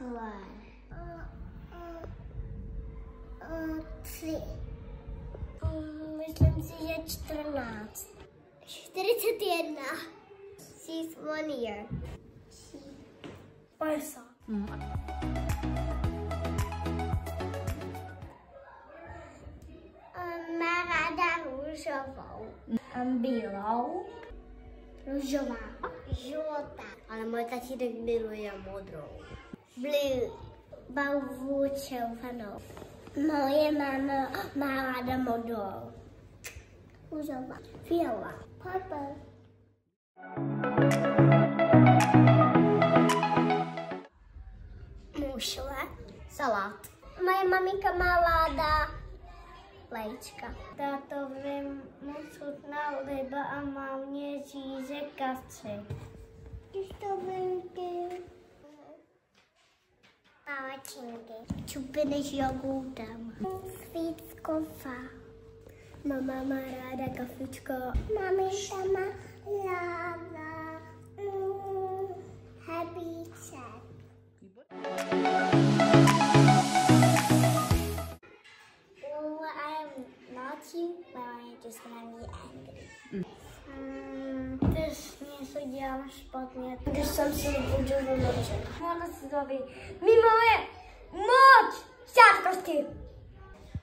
takhle. 3. Myslím si, že 14. 41. She's 1 year. 50. Má ráda růžovou. Bílou. Růžová. Žlutá. Ale můj tatínek miluje modrou. Blue. Barvu červenou. Moje máma má ráda modrou. Růžová. Fialová. Purple. Mušle. Salát. Moje maminka má ráda vajíčka. Tátovi mu chutná ryba a mámě říze kapři. Těstovinky. Palačinky. Čupiny s jogurtem. Svícková. Mama má ráda kafičko. Maminka má ráda habíček. Just when I'm angry. Když něco dělám špatně, když jsem si budu vymočen. Máma si zloví. Mimo je moč! Šátkosti!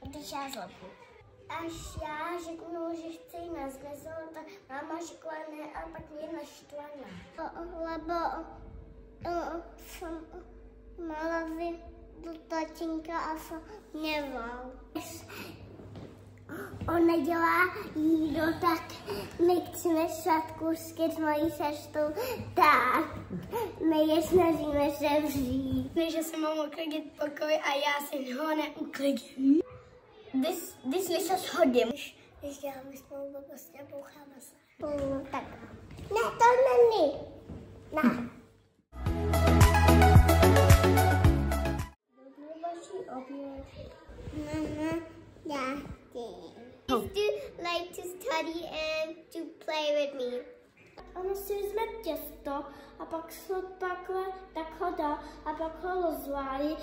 Když já zlobím. Až já řeknu, že chci na zvezou, tak máma řekla ne a pak mě naštvaná. Lebo jsem mala do tatínka a jsem neval. Ona dělá jídlo, tak my chceme šatkusky s mojí sestrou, tak my je snažíme se vzít. Takže se mám uklidit pokoj a já si ho neuklidím. Když se hodím. Když děláme spolu blbosti a boucháme se. Tak. Ne, to není. Ne. Used to like to study and to play with me. Ono si vezme těsto a pak se tak ho dá a pak ho rozválí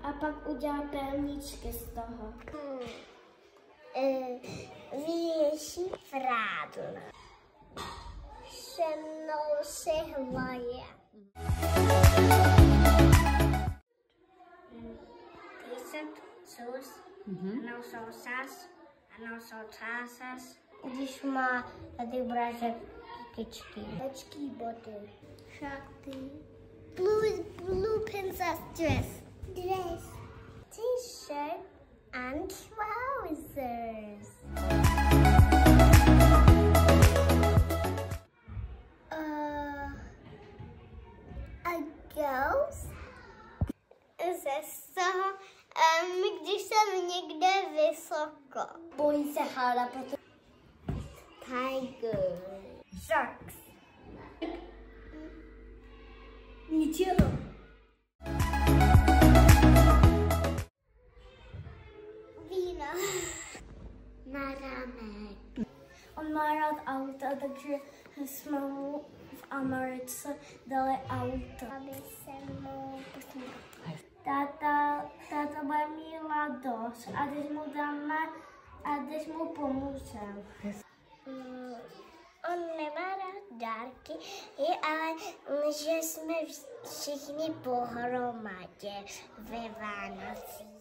a pak udělá perníčky z toho. Věší prádlo. Se mnou si hraje. Sus, ano jsou sas, ano jsou tásas. Když má tady obrázek kyčky. Očky, boty. Šaty. Blue princess dress. T-shirt and trousers. A ghost? Když jsem někde vysoko. Bojí se háda, protože... Tiger. Sharks. Ničeho. Víno. Na rámek. On má rád auta, takže jsme mu v Americe dali auto. Aby se mu posmíval. Táta bude mít radost a když mu pomůžeme. On nemá rád dárky, ale že jsme všichni pohromadě ve Vánocích.